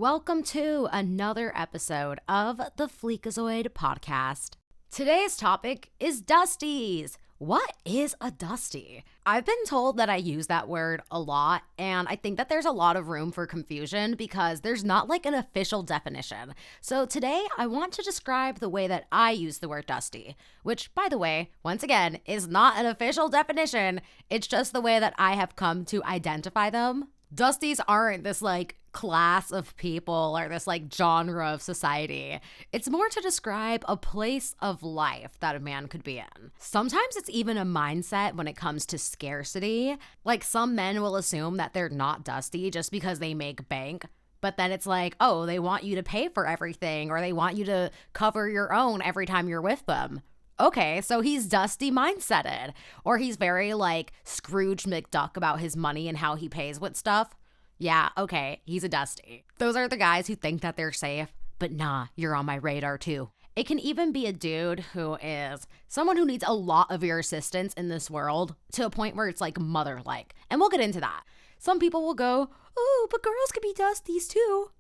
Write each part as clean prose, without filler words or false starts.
Welcome to another episode of the Fleekazoid podcast. Today's topic is dusties. What is a dusty? I've been told that I use that word a lot, and I think that there's a lot of room for confusion because there's not like an official definition. So today I want to describe the way that I use the word dusty, which, by the way, once again, is not an official definition. It's just the way that I have come to identify them. Dusties aren't this like class of people or this like genre of society. It's more to describe a place of life that a man could be in. Sometimes it's even a mindset when it comes to scarcity. Like some men will assume that they're not dusty just because they make bank. But then it's like, oh, they want you to pay for everything or they want you to cover your own every time you're with them. Okay, so he's dusty mindseted, or he's very like Scrooge McDuck about his money and how he pays with stuff. Yeah, okay, he's a dusty. Those are the guys who think that they're safe, but nah, you're on my radar too. It can even be a dude who is someone who needs a lot of your assistance in this world to a point where it's like mother-like, and we'll get into that. Some people will go, oh, but girls could be dusties too.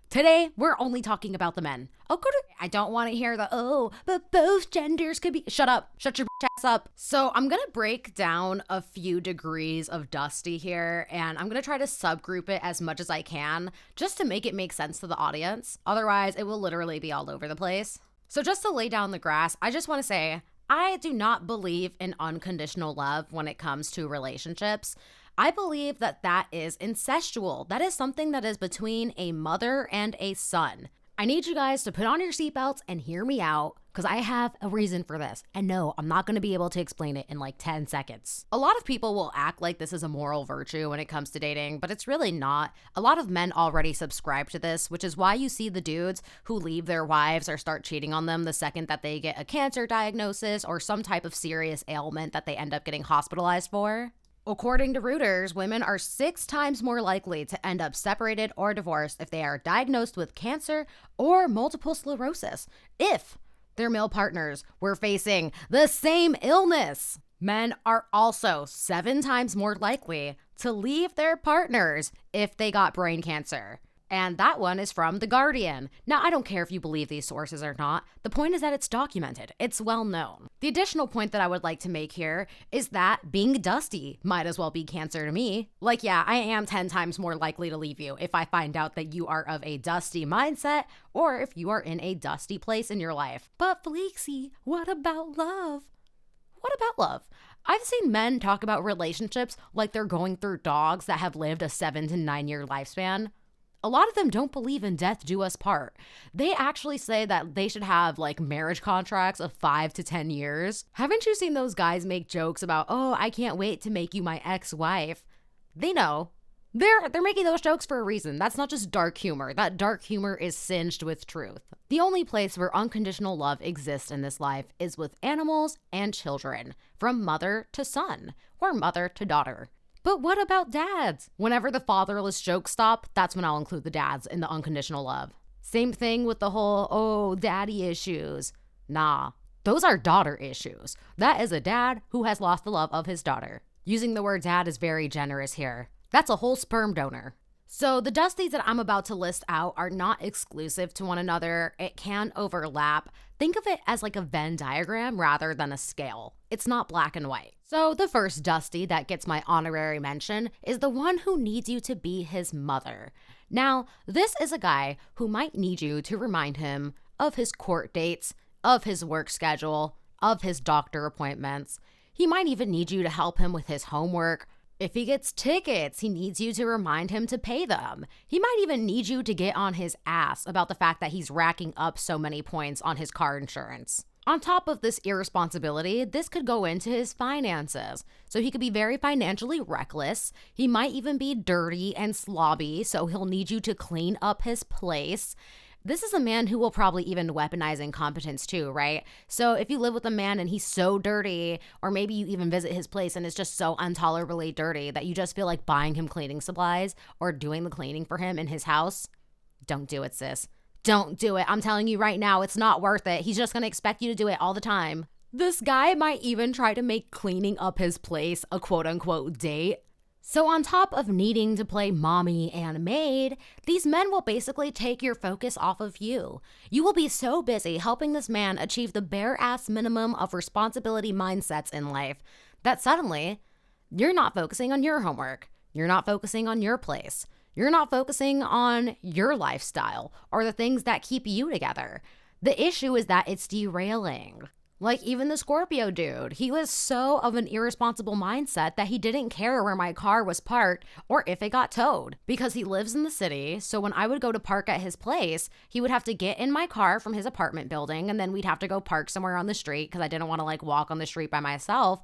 Today, we're only talking about the men. I don't want to hear the, oh, but both genders could be. Shut up. Shut your ass up. So I'm going to break down a few degrees of dusty here, and I'm going to try to subgroup it as much as I can just to make it make sense to the audience. Otherwise, it will literally be all over the place. So just to lay down the grass, I just want to say, I do not believe in unconditional love when it comes to relationships. I believe that that is incestual. That is something that is between a mother and a son. I need you guys to put on your seatbelts and hear me out because I have a reason for this. And no, I'm not going to be able to explain it in like 10 seconds. A lot of people will act like this is a moral virtue when it comes to dating, but it's really not. A lot of men already subscribe to this, which is why you see the dudes who leave their wives or start cheating on them the second that they get a cancer diagnosis or some type of serious ailment that they end up getting hospitalized for. According to Reuters, women are 6 times more likely to end up separated or divorced if they are diagnosed with cancer or multiple sclerosis, if their male partners were facing the same illness. Men are also 7 times more likely to leave their partners if they got brain cancer. And that one is from The Guardian. Now, I don't care if you believe these sources or not. The point is that it's documented. It's well known. The additional point that I would like to make here is that being dusty might as well be cancer to me. Like, yeah, I am 10 times more likely to leave you if I find out that you are of a dusty mindset or if you are in a dusty place in your life. But fleeksie, what about love? What about love? I've seen men talk about relationships like they're going through dogs that have lived a 7 to 9 year lifespan. A lot of them don't believe in death do us part. They actually say that they should have like marriage contracts of 5 to 10 years. Haven't you seen those guys make jokes about, oh, I can't wait to make you my ex-wife? They know. They're making those jokes for a reason. That's not just dark humor. That dark humor is singed with truth. The only place where unconditional love exists in this life is with animals and children, from mother to son or mother to daughter. But what about dads? Whenever the fatherless jokes stop, that's when I'll include the dads in the unconditional love. Same thing with the whole, oh, daddy issues. Nah, those are daughter issues. That is a dad who has lost the love of his daughter. Using the word dad is very generous here. That's a whole sperm donor. So the dusties that I'm about to list out are not exclusive to one another. It can overlap. Think of it as like a Venn diagram rather than a scale. It's not black and white. So the first dusty that gets my honorary mention is the one who needs you to be his mother. Now, this is a guy who might need you to remind him of his court dates, of his work schedule, of his doctor appointments. He might even need you to help him with his homework. If he gets tickets, he needs you to remind him to pay them. He might even need you to get on his ass about the fact that he's racking up so many points on his car insurance. On top of this irresponsibility, this could go into his finances. So he could be very financially reckless. He might even be dirty and slobby, so he'll need you to clean up his place. This is a man who will probably even weaponize incompetence too, right? So if you live with a man and he's so dirty, or maybe you even visit his place and it's just so intolerably dirty that you just feel like buying him cleaning supplies or doing the cleaning for him in his house, don't do it, sis. Don't do it. I'm telling you right now, it's not worth it. He's just going to expect you to do it all the time. This guy might even try to make cleaning up his place a quote unquote date. So on top of needing to play mommy and maid, these men will basically take your focus off of you. You will be so busy helping this man achieve the bare-ass minimum of responsibility mindsets in life that suddenly you're not focusing on your homework. You're not focusing on your place. You're not focusing on your lifestyle or the things that keep you together. The issue is that it's derailing. Like even the Scorpio dude, he was so of an irresponsible mindset that he didn't care where my car was parked or if it got towed because he lives in the city. So when I would go to park at his place, he would have to get in my car from his apartment building and then we'd have to go park somewhere on the street because I didn't want to like walk on the street by myself.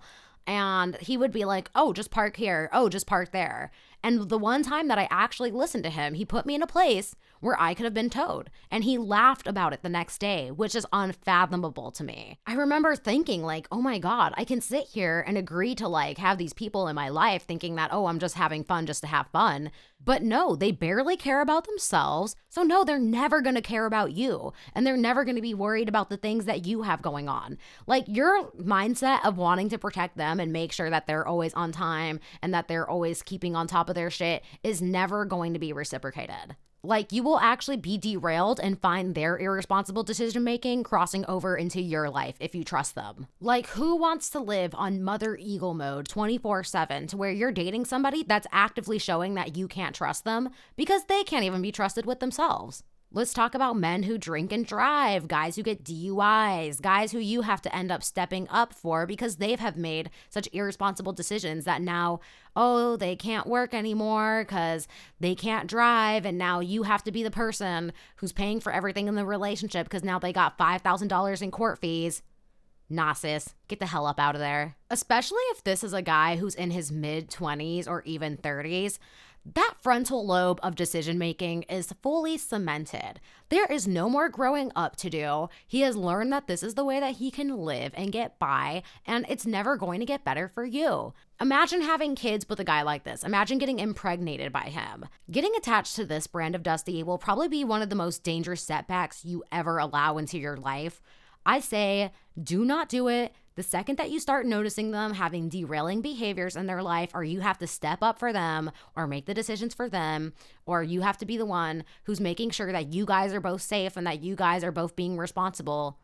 And he would be like, oh, just park here. Oh, just park there. And the one time that I actually listened to him, he put me in a place where I could have been towed. And he laughed about it the next day, which is unfathomable to me. I remember thinking like, oh my God, I can sit here and agree to like have these people in my life thinking that, oh, I'm just having fun just to have fun. But no, they barely care about themselves. So no, they're never going to care about you. And they're never going to be worried about the things that you have going on. Like your mindset of wanting to protect them and make sure that they're always on time and that they're always keeping on top of their shit is never going to be reciprocated. Like you will actually be derailed and find their irresponsible decision making crossing over into your life if you trust them. Like who wants to live on mother eagle mode 24/7 to where you're dating somebody that's actively showing that you can't trust them because they can't even be trusted with themselves? Let's talk about men who drink and drive, guys who get DUIs, guys who you have to end up stepping up for because they have made such irresponsible decisions that now, oh, they can't work anymore because they can't drive. And now you have to be the person who's paying for everything in the relationship because now they got $5,000 in court fees. Nah, sis, get the hell up out of there. Especially if this is a guy who's in his mid-20s or even 30s. That frontal lobe of decision making is fully cemented. There is no more growing up to do. He has learned that this is the way that he can live and get by, and it's never going to get better for you. Imagine having kids with a guy like this. Imagine getting impregnated by him. Getting attached to this brand of Dusty will probably be one of the most dangerous setbacks you ever allow into your life. I say, do not do it. The second that you start noticing them having derailing behaviors in their life, or you have to step up for them or make the decisions for them, or you have to be the one who's making sure that you guys are both safe and that you guys are both being responsible.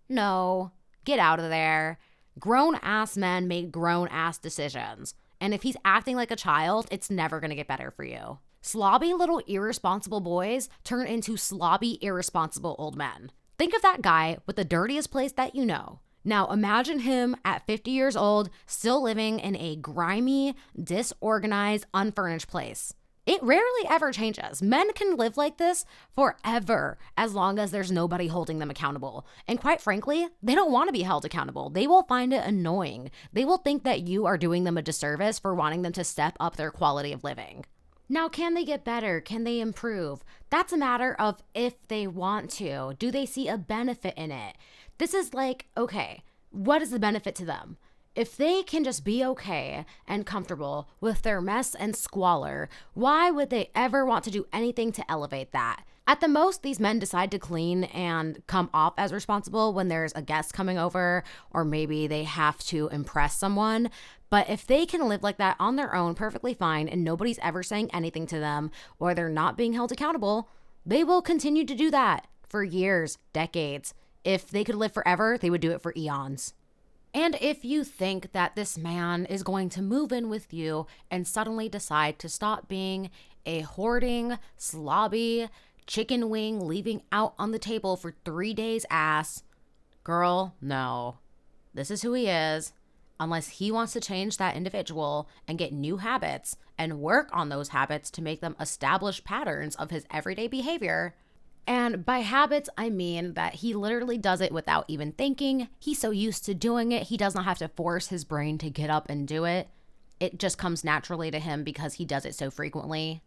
No, get out of there. Grown-ass men make grown-ass decisions. And if he's acting like a child, it's never going to get better for you. Slobby little irresponsible boys turn into slobby irresponsible old men. Think of that guy with the dirtiest place that you know. Now imagine him at 50 years old, still living in a grimy, disorganized, unfurnished place. It rarely ever changes. Men can live like this forever as long as there's nobody holding them accountable. And quite frankly, they don't want to be held accountable. They will find it annoying. They will think that you are doing them a disservice for wanting them to step up their quality of living. Now, can they get better? Can they improve? That's a matter of if they want to. Do they see a benefit in it? This is like, okay, what is the benefit to them? If they can just be okay and comfortable with their mess and squalor, why would they ever want to do anything to elevate that? At the most, these men decide to clean and come off as responsible when there's a guest coming over, or maybe they have to impress someone. But if they can live like that on their own perfectly fine and nobody's ever saying anything to them, or they're not being held accountable, they will continue to do that for years, decades. If they could live forever, they would do it for eons. And if you think that this man is going to move in with you and suddenly decide to stop being a hoarding, slobby, chicken wing leaving out on the table for 3 days ass, girl, no. This is who he is. Unless he wants to change that individual and get new habits and work on those habits to make them established patterns of his everyday behavior. And by habits, I mean that he literally does it without even thinking. He's so used to doing it, he does not have to force his brain to get up and do it. It just comes naturally to him because he does it so frequently.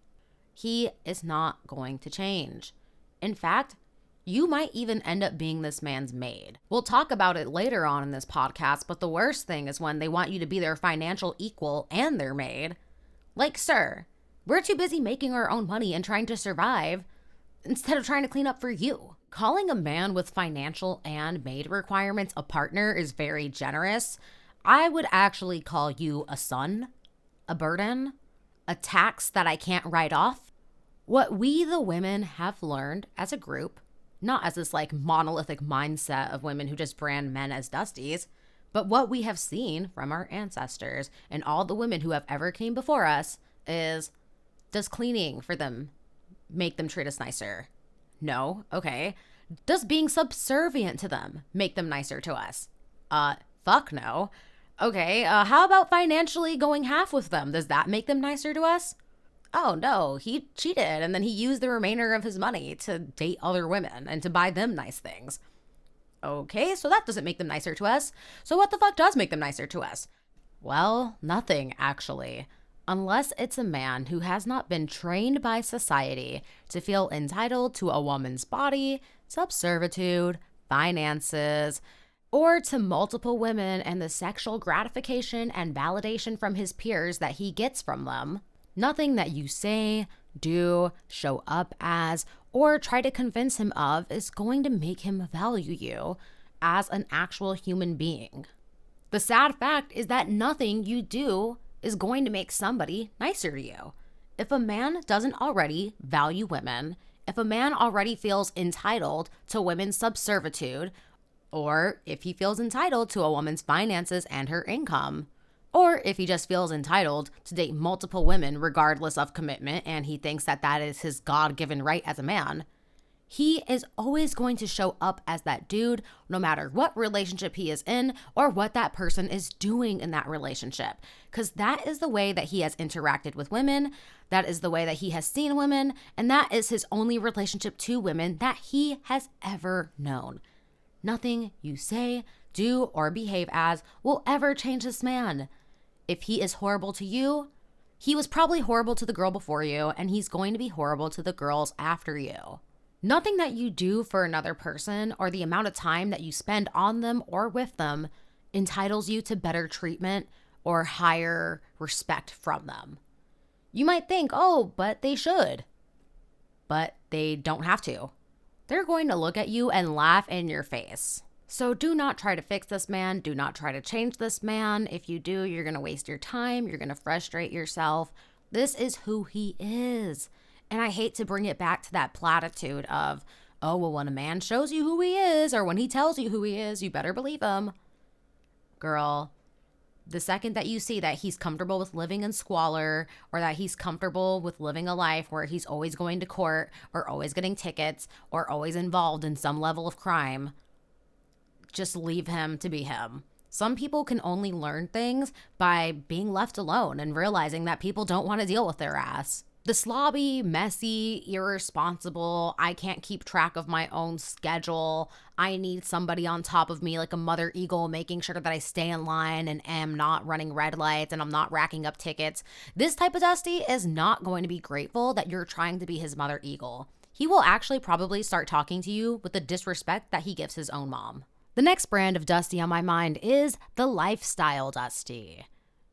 He is not going to change. In fact, you might even end up being this man's maid. We'll talk about it later on in this podcast, but the worst thing is when they want you to be their financial equal and their maid. Like, sir, we're too busy making our own money and trying to survive instead of trying to clean up for you. Calling a man with financial and maid requirements a partner is very generous. I would actually call you a son, a burden, A tax that I can't write off? What we, the women, have learned as a group, not as this like monolithic mindset of women who just brand men as dusties, but what we have seen from our ancestors and all the women who have ever came before us is, does cleaning for them make them treat us nicer? No. Okay. Does being subservient to them make them nicer to us? Fuck no. Okay, how about financially going half with them? Does that make them nicer to us? Oh no, he cheated and then he used the remainder of his money to date other women and to buy them nice things. Okay, so that doesn't make them nicer to us. So what the fuck does make them nicer to us? Well, nothing actually. Unless it's a man who has not been trained by society to feel entitled to a woman's body, subservitude, finances, or to multiple women and the sexual gratification and validation from his peers that he gets from them. Nothing that you say, do, show up as, or try to convince him of is going to make him value you as an actual human being. The sad fact is that nothing you do is going to make somebody nicer to you. If a man doesn't already value women, if a man already feels entitled to women's subservitude, or if he feels entitled to a woman's finances and her income, or if he just feels entitled to date multiple women regardless of commitment and he thinks that that is his God-given right as a man, he is always going to show up as that dude no matter what relationship he is in or what that person is doing in that relationship. Because that is the way that he has interacted with women, that is the way that he has seen women, and that is his only relationship to women that he has ever known. Nothing you say, do, or behave as will ever change this man. If he is horrible to you, he was probably horrible to the girl before you, and he's going to be horrible to the girls after you. Nothing that you do for another person or the amount of time that you spend on them or with them entitles you to better treatment or higher respect from them. You might think, oh, but they should. But they don't have to. They're going to look at you and laugh in your face. So do not try to fix this man. Do not try to change this man. If you do, you're going to waste your time. You're going to frustrate yourself. This is who he is. And I hate to bring it back to that platitude of, oh, well, when a man shows you who he is or when he tells you who he is, you better believe him. Girl, the second that you see that he's comfortable with living in squalor or that he's comfortable with living a life where he's always going to court or always getting tickets or always involved in some level of crime, just leave him to be him. Some people can only learn things by being left alone and realizing that people don't want to deal with their ass. The slobby, messy, irresponsible, I can't keep track of my own schedule, I need somebody on top of me like a mother eagle making sure that I stay in line and am not running red lights and I'm not racking up tickets. This type of Dusty is not going to be grateful that you're trying to be his mother eagle. He will actually probably start talking to you with the disrespect that he gives his own mom. The next brand of Dusty on my mind is the lifestyle Dusty.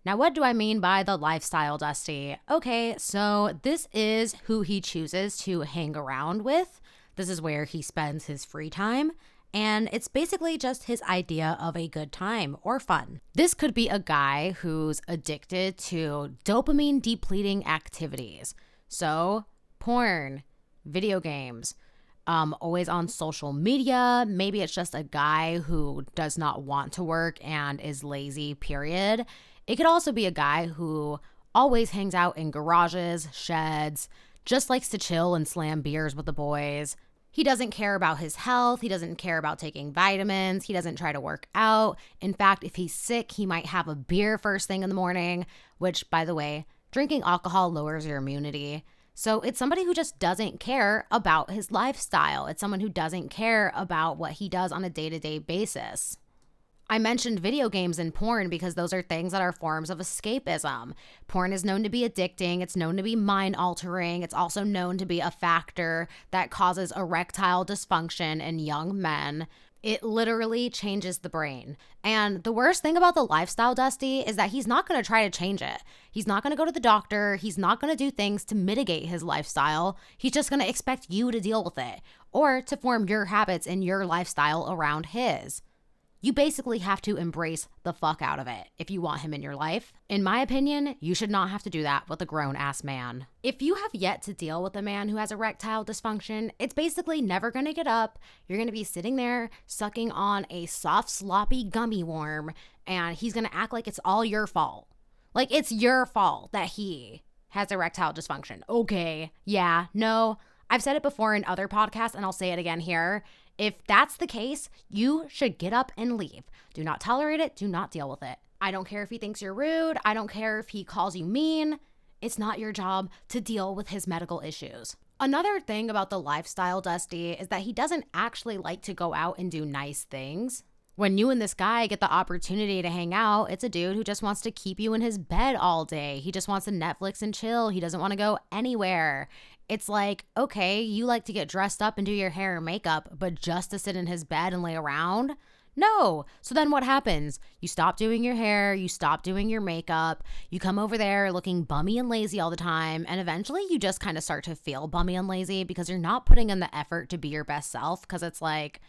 Now, what do I mean by the lifestyle Dusty? Okay, so this is who he chooses to hang around with. This is where he spends his free time. And it's basically just his idea of a good time or fun. This could be a guy who's addicted to dopamine depleting activities. So, porn, video games, always on social media. Maybe it's just a guy who does not want to work and is lazy, period. It could also be a guy who always hangs out in garages, sheds, just likes to chill and slam beers with the boys. He doesn't care about his health. He doesn't care about taking vitamins. He doesn't try to work out. In fact, if he's sick, he might have a beer first thing in the morning, which, by the way, drinking alcohol lowers your immunity. So it's somebody who just doesn't care about his lifestyle. It's someone who doesn't care about what he does on a day-to-day basis. I mentioned video games and porn because those are things that are forms of escapism. Porn is known to be addicting. It's known to be mind-altering. It's also known to be a factor that causes erectile dysfunction in young men. It literally changes the brain. And the worst thing about the lifestyle Dusty is that he's not going to try to change it. He's not going to go to the doctor. He's not going to do things to mitigate his lifestyle. He's just going to expect you to deal with it or to form your habits and your lifestyle around his. You basically have to embrace the fuck out of it if you want him in your life. In my opinion, you should not have to do that with a grown-ass man. If you have yet to deal with a man who has erectile dysfunction, it's basically never gonna get up. You're gonna be sitting there sucking on a soft, sloppy gummy worm, and he's gonna act like it's all your fault. Like it's your fault that he has erectile dysfunction. Okay, yeah, no. I've said it before in other podcasts, and I'll say it again here. If that's the case, you should get up and leave. Do not tolerate it. Do not deal with it. I don't care if he thinks you're rude. I don't care if he calls you mean. It's not your job to deal with his medical issues. Another thing about the lifestyle Dusty is that he doesn't actually like to go out and do nice things. When you and this guy get the opportunity to hang out, it's a dude who just wants to keep you in his bed all day. He just wants to Netflix and chill. He doesn't want to go anywhere. It's like, okay, you like to get dressed up and do your hair and makeup, but just to sit in his bed and lay around? No. So then what happens? You stop doing your hair, you stop doing your makeup, you come over there looking bummy and lazy all the time, and eventually you just kind of start to feel bummy and lazy because you're not putting in the effort to be your best self, because it's like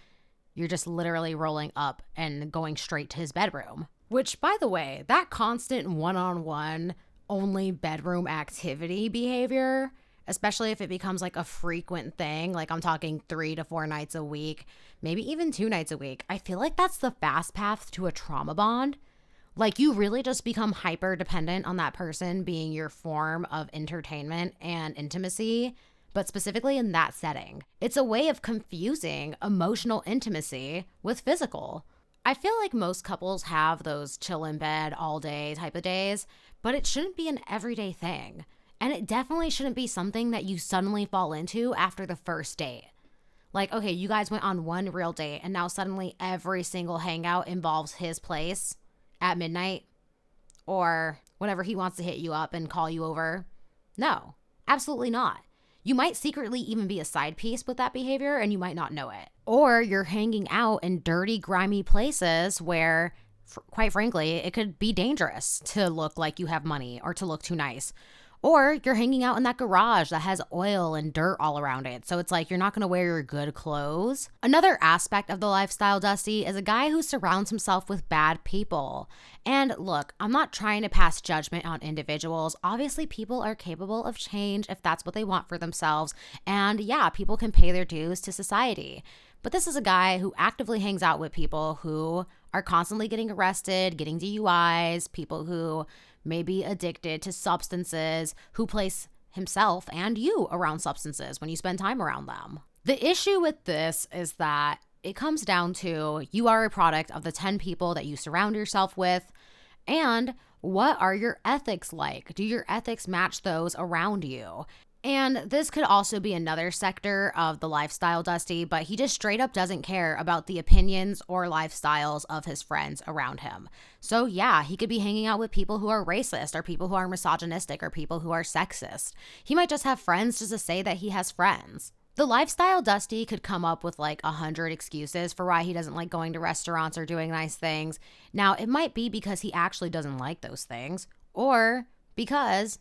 you're just literally rolling up and going straight to his bedroom. Which, by the way, that constant one-on-one only bedroom activity behavior, especially if it becomes like a frequent thing, like I'm talking 3 to 4 nights a week, maybe even 2 nights a week, I feel like that's the fast path to a trauma bond. Like you really just become hyper dependent on that person being your form of entertainment and intimacy, but specifically in that setting. It's a way of confusing emotional intimacy with physical. I feel like most couples have those chill in bed all day type of days, but it shouldn't be an everyday thing. And it definitely shouldn't be something that you suddenly fall into after the first date. Like, okay, you guys went on one real date and now suddenly every single hangout involves his place at midnight or whenever he wants to hit you up and call you over. No, absolutely not. You might secretly even be a side piece with that behavior and you might not know it. Or you're hanging out in dirty, grimy places where, quite frankly, it could be dangerous to look like you have money or to look too nice. Or you're hanging out in that garage that has oil and dirt all around it. So it's like you're not going to wear your good clothes. Another aspect of the lifestyle Dusty is a guy who surrounds himself with bad people. And look, I'm not trying to pass judgment on individuals. Obviously, people are capable of change if that's what they want for themselves. And yeah, people can pay their dues to society. But this is a guy who actively hangs out with people who are constantly getting arrested, getting DUIs, people who may be addicted to substances, who place himself and you around substances when you spend time around them. The issue with this is that it comes down to you are a product of the 10 people that you surround yourself with, and what are your ethics like? Do your ethics match those around you? And this could also be another sector of the lifestyle Dusty, but he just straight up doesn't care about the opinions or lifestyles of his friends around him. So yeah, he could be hanging out with people who are racist or people who are misogynistic or people who are sexist. He might just have friends just to say that he has friends. The lifestyle Dusty could come up with like 100 excuses for why he doesn't like going to restaurants or doing nice things. Now, it might be because he actually doesn't like those things, or because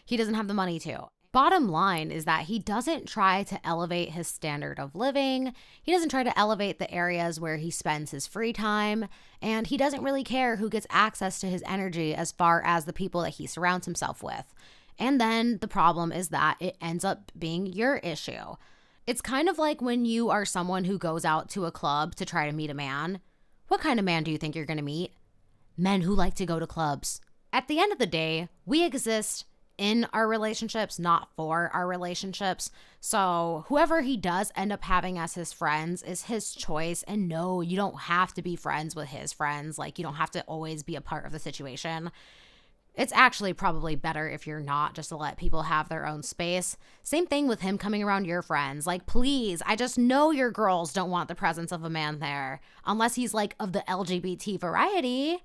he doesn't have the money to. Bottom line is that he doesn't try to elevate his standard of living. He doesn't try to elevate the areas where he spends his free time. And he doesn't really care who gets access to his energy as far as the people that he surrounds himself with. And then the problem is that it ends up being your issue. It's kind of like when you are someone who goes out to a club to try to meet a man. What kind of man do you think you're going to meet? Men who like to go to clubs. At the end of the day, we exist in our relationships, not for our relationships. So whoever he does end up having as his friends is his choice. And no, you don't have to be friends with his friends. Like, you don't have to always be a part of the situation. It's actually probably better if you're not, just to let people have their own space. Same thing with him coming around your friends. Like, please, I just know your girls don't want the presence of a man there, unless he's like of the LGBT variety.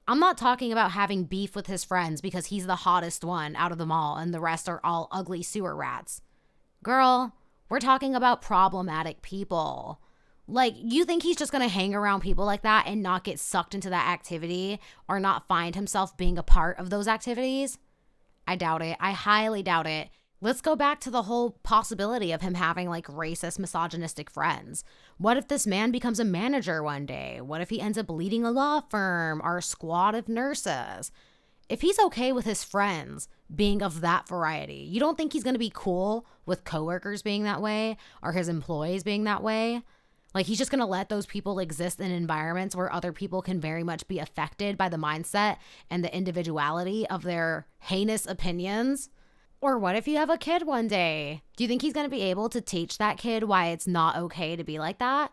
I'm not talking about having beef with his friends because he's the hottest one out of them all and the rest are all ugly sewer rats. Girl, we're talking about problematic people. Like, you think he's just going to hang around people like that and not get sucked into that activity or not find himself being a part of those activities? I doubt it. I highly doubt it. Let's go back to the whole possibility of him having like racist, misogynistic friends. What if this man becomes a manager one day? What if he ends up leading a law firm or a squad of nurses? If he's okay with his friends being of that variety, you don't think he's going to be cool with coworkers being that way or his employees being that way? Like, he's just going to let those people exist in environments where other people can very much be affected by the mindset and the individuality of their heinous opinions? Or what if you have a kid one day? Do you think he's going to be able to teach that kid why it's not okay to be like that?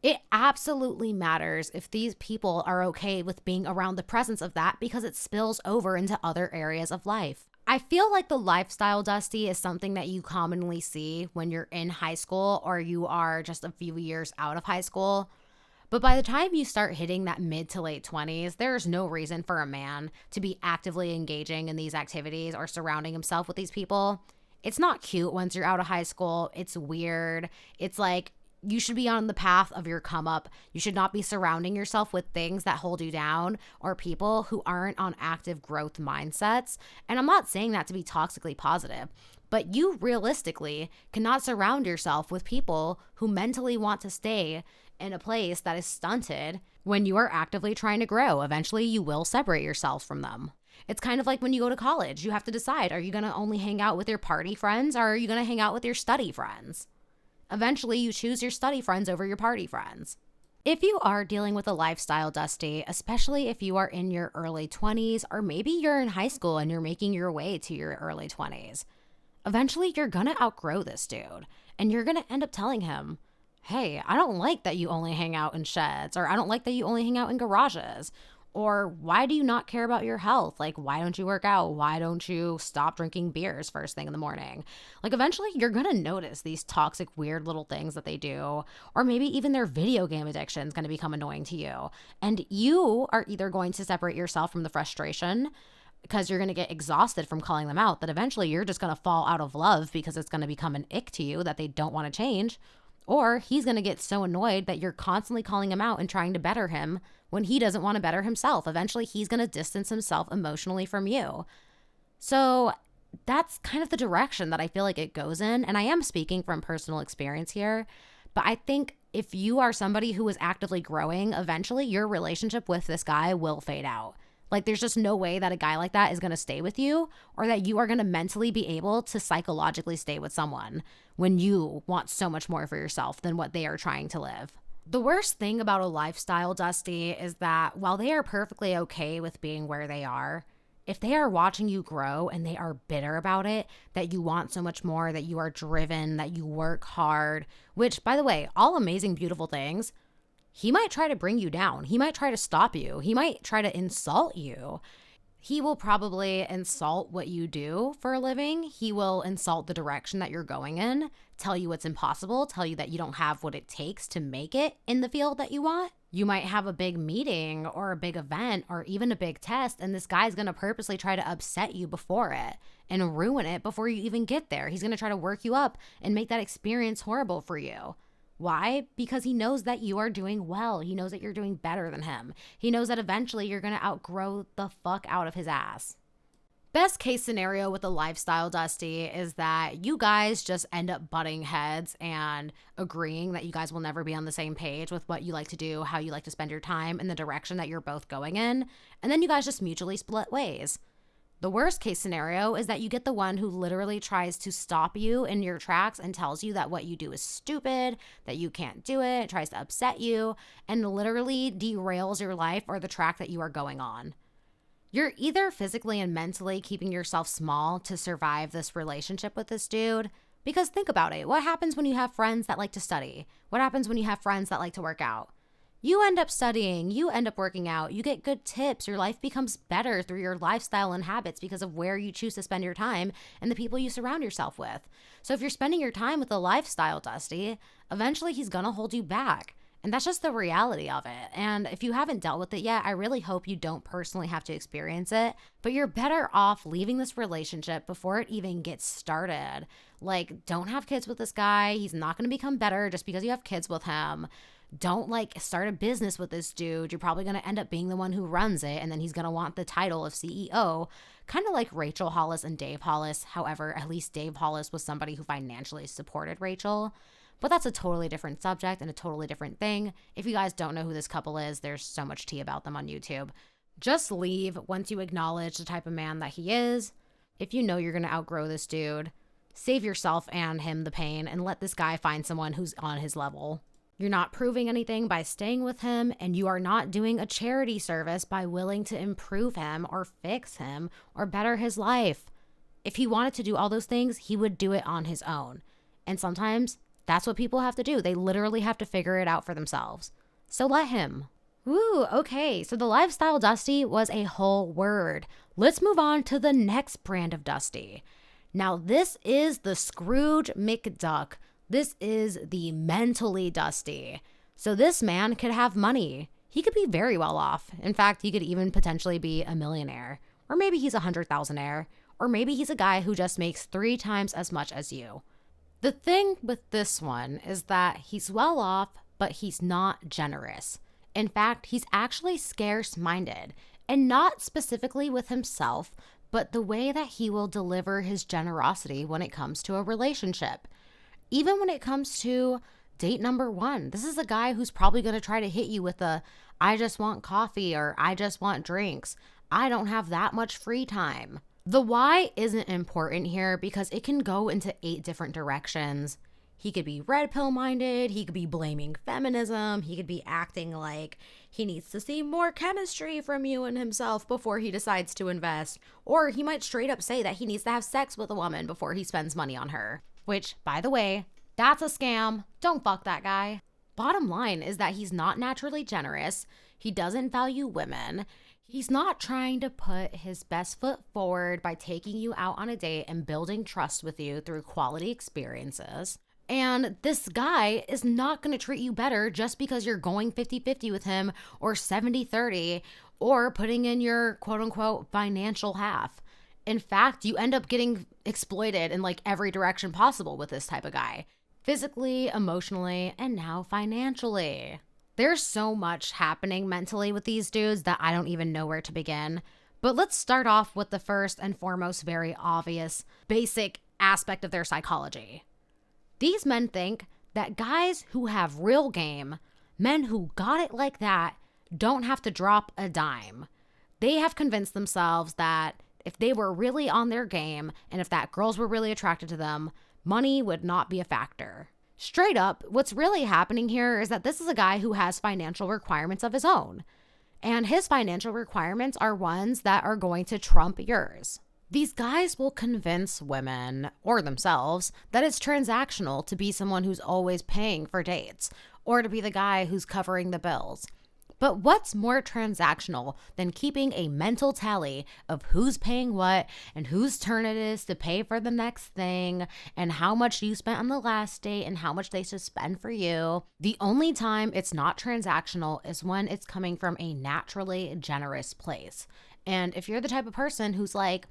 It absolutely matters if these people are okay with being around the presence of that because it spills over into other areas of life. I feel like the lifestyle dusty is something that you commonly see when you're in high school or you are just a few years out of high school. But by the time you start hitting that mid to late 20s, there's no reason for a man to be actively engaging in these activities or surrounding himself with these people. It's not cute once you're out of high school. It's weird. It's like you should be on the path of your come up. You should not be surrounding yourself with things that hold you down or people who aren't on active growth mindsets. And I'm not saying that to be toxically positive, but you realistically cannot surround yourself with people who mentally want to stay in a place that is stunted when you are actively trying to grow. Eventually, you will separate yourself from them. It's kind of like when you go to college. You have to decide, are you going to only hang out with your party friends or are you going to hang out with your study friends? Eventually, you choose your study friends over your party friends. If you are dealing with a lifestyle dusty, especially if you are in your early 20s or maybe you're in high school and you're making your way to your early 20s, eventually you're going to outgrow this dude and you're going to end up telling him, hey, I don't like that you only hang out in sheds, or I don't like that you only hang out in garages, or why do you not care about your health? Like, why don't you work out? Why don't you stop drinking beers first thing in the morning? Like, eventually you're going to notice these toxic, weird little things that they do, or maybe even their video game addiction is going to become annoying to you. And you are either going to separate yourself from the frustration because you're going to get exhausted from calling them out, that eventually you're just going to fall out of love because it's going to become an ick to you that they don't want to change. Or he's going to get so annoyed that you're constantly calling him out and trying to better him when he doesn't want to better himself. Eventually, he's going to distance himself emotionally from you. So that's kind of the direction that I feel like it goes in. And I am speaking from personal experience here. But I think if you are somebody who is actively growing, eventually your relationship with this guy will fade out. Like, there's just no way that a guy like that is going to stay with you, or that you are going to mentally be able to psychologically stay with someone when you want so much more for yourself than what they are trying to live. The worst thing about a lifestyle dusty is that while they are perfectly okay with being where they are, if they are watching you grow and they are bitter about it, that you want so much more, that you are driven, that you work hard, which, by the way, all amazing, beautiful things, he might try to bring you down. He might try to stop you. He might try to insult you. He will probably insult what you do for a living. He will insult the direction that you're going in, tell you it's impossible, tell you that you don't have what it takes to make it in the field that you want. You might have a big meeting or a big event or even a big test, and this guy's going to purposely try to upset you before it and ruin it before you even get there. He's going to try to work you up and make that experience horrible for you. Why? Because he knows that you are doing well. He knows that you're doing better than him. He knows that eventually you're going to outgrow the fuck out of his ass. Best case scenario with a lifestyle dusty is that you guys just end up butting heads and agreeing that you guys will never be on the same page with what you like to do, how you like to spend your time, and the direction that you're both going in. And then you guys just mutually split ways. The worst case scenario is that you get the one who literally tries to stop you in your tracks and tells you that what you do is stupid, that you can't do it, tries to upset you, and literally derails your life or the track that you are going on. You're either physically and mentally keeping yourself small to survive this relationship with this dude. Because think about it. What happens when you have friends that like to study? What happens when you have friends that like to work out? You end up studying, you end up working out, you get good tips, your life becomes better through your lifestyle and habits because of where you choose to spend your time and the people you surround yourself with. So if you're spending your time with a lifestyle dusty, eventually he's gonna hold you back. And that's just the reality of it. And if you haven't dealt with it yet, I really hope you don't personally have to experience it. But you're better off leaving this relationship before it even gets started. Like, don't have kids with this guy. He's not going to become better just because you have kids with him. Don't start a business with this dude. You're probably going to end up being the one who runs it. And then he's going to want the title of CEO, kind of like Rachel Hollis and Dave Hollis. However, at least Dave Hollis was somebody who financially supported Rachel. But that's a totally different subject and a totally different thing. If you guys don't know who this couple is, there's so much tea about them on YouTube. Just leave once you acknowledge the type of man that he is. If you know you're going to outgrow this dude, save yourself and him the pain and let this guy find someone who's on his level. You're not proving anything by staying with him, and you are not doing a charity service by willing to improve him or fix him or better his life. If he wanted to do all those things, he would do it on his own. And sometimes that's what people have to do. They literally have to figure it out for themselves. So let him. Woo, okay. So the lifestyle Dusty was a whole word. Let's move on to the next brand of Dusty. Now, this is the Scrooge McDuck. This is the mentally Dusty. So this man could have money. He could be very well off. In fact, he could even potentially be a millionaire. Or maybe he's 100,000-aire. Or maybe he's a guy who just makes 3 times as much as you. The thing with this one is that he's well off, but he's not generous. In fact, he's actually scarce-minded. And not specifically with himself, but the way that he will deliver his generosity when it comes to a relationship. Even when it comes to date number 1, this is a guy who's probably going to try to hit you with a, I just want coffee or I just want drinks. I don't have that much free time. The why isn't important here because it can go into 8 different directions. He could be red pill minded. He could be blaming feminism. He could be acting like he needs to see more chemistry from you and himself before he decides to invest. Or he might straight up say that he needs to have sex with a woman before he spends money on her. Which, by the way, that's a scam. Don't fuck that guy. Bottom line is that he's not naturally generous. He doesn't value women. He's not trying to put his best foot forward by taking you out on a date and building trust with you through quality experiences. And this guy is not going to treat you better just because you're going 50-50 with him or 70-30 or putting in your quote-unquote financial half. In fact, you end up getting exploited in every direction possible with this type of guy. Physically, emotionally, and now financially. There's so much happening mentally with these dudes that I don't even know where to begin. But let's start off with the first and foremost very obvious, basic aspect of their psychology. These men think that guys who have real game, men who got it like that, don't have to drop a dime. They have convinced themselves that if they were really on their game and if that girls were really attracted to them, money would not be a factor. Straight up, what's really happening here is that this is a guy who has financial requirements of his own. And his financial requirements are ones that are going to trump yours. These guys will convince women, or themselves, that it's transactional to be someone who's always paying for dates, or to be the guy who's covering the bills. But what's more transactional than keeping a mental tally of who's paying what and whose turn it is to pay for the next thing and how much you spent on the last date and how much they should spend for you? The only time it's not transactional is when it's coming from a naturally generous place. And if you're the type of person who's like,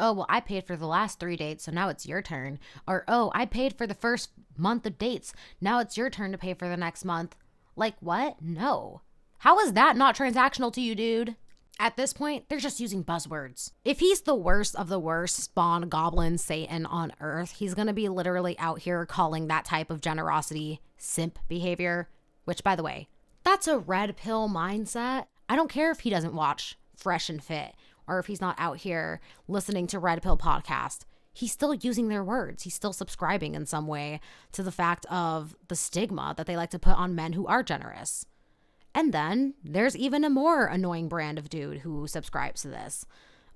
oh, well, I paid for the last 3 dates, so now it's your turn. Or, oh, I paid for the first month of dates. Now it's your turn to pay for the next month. Like, what? No. How is that not transactional to you, dude? At this point, they're just using buzzwords. If he's the worst of the worst spawn goblin Satan on earth, he's going to be literally out here calling that type of generosity simp behavior, which, by the way, that's a red pill mindset. I don't care if he doesn't watch Fresh and Fit or if he's not out here listening to Red Pill podcast. He's still using their words. He's still subscribing in some way to the fact of the stigma that they like to put on men who are generous. And then there's even a more annoying brand of dude who subscribes to this.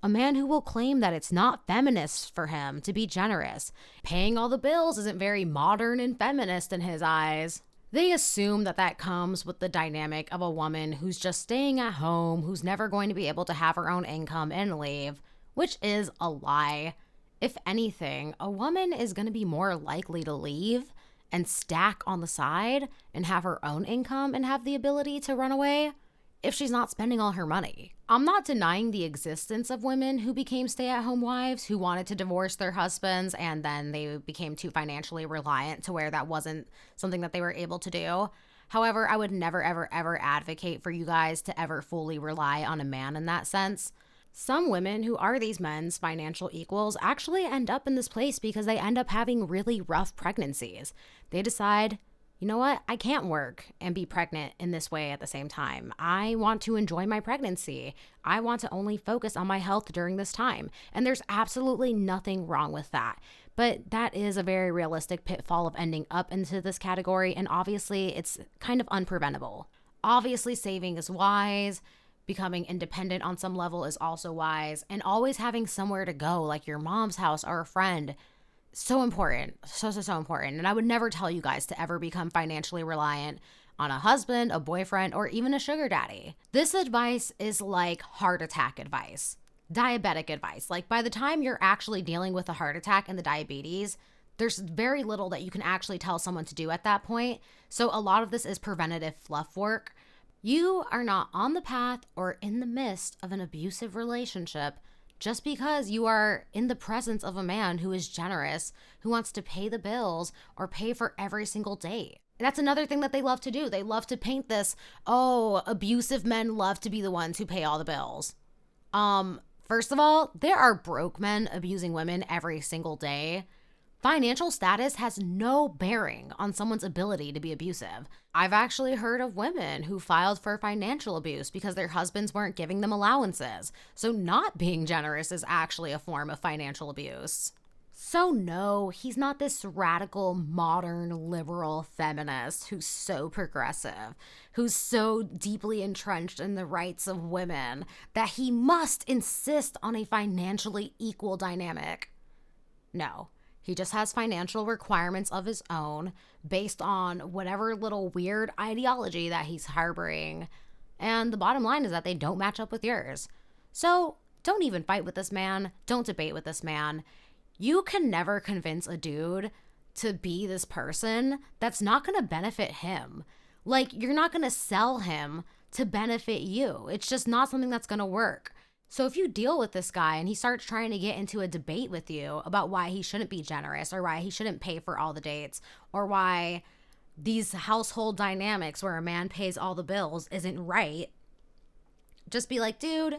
A man who will claim that it's not feminist for him to be generous. Paying all the bills isn't very modern and feminist in his eyes. They assume that that comes with the dynamic of a woman who's just staying at home, who's never going to be able to have her own income and leave, which is a lie. If anything, a woman is going to be more likely to leave and stack on the side and have her own income and have the ability to run away if she's not spending all her money. I'm not denying the existence of women who became stay-at-home wives who wanted to divorce their husbands and then they became too financially reliant to where that wasn't something that they were able to do. However, I would never, ever, ever advocate for you guys to ever fully rely on a man in that sense. Some women who are these men's financial equals actually end up in this place because they end up having really rough pregnancies. They decide, you know what, I can't work and be pregnant in this way at the same time. I want to enjoy my pregnancy. I want to only focus on my health during this time. And there's absolutely nothing wrong with that. But that is a very realistic pitfall of ending up into this category. And obviously, it's kind of unpreventable. Obviously, saving is wise. Becoming independent on some level is also wise. And always having somewhere to go, like your mom's house or a friend. So important. So important. And I would never tell you guys to ever become financially reliant on a husband, a boyfriend, or even a sugar daddy. This advice is like heart attack advice, diabetic advice. Like by the time you're actually dealing with a heart attack and the diabetes, there's very little that you can actually tell someone to do at that point. So a lot of this is preventative fluff work. You are not on the path or in the midst of an abusive relationship just because you are in the presence of a man who is generous, who wants to pay the bills or pay for every single date. That's another thing that they love to do. They love to paint this, oh, abusive men love to be the ones who pay all the bills. First of all, there are broke men abusing women every single day. Financial status has no bearing on someone's ability to be abusive. I've actually heard of women who filed for financial abuse because their husbands weren't giving them allowances. So not being generous is actually a form of financial abuse. So no, he's not this radical, modern, liberal feminist who's so progressive, who's so deeply entrenched in the rights of women that he must insist on a financially equal dynamic. No. He just has financial requirements of his own based on whatever little weird ideology that he's harboring. And the bottom line is that they don't match up with yours. So don't even fight with this man. Don't debate with this man. You can never convince a dude to be this person that's not going to benefit him. Like, you're not going to sell him to benefit you. It's just not something that's going to work. So if you deal with this guy and he starts trying to get into a debate with you about why he shouldn't be generous or why he shouldn't pay for all the dates or why these household dynamics where a man pays all the bills isn't right, just be like, dude,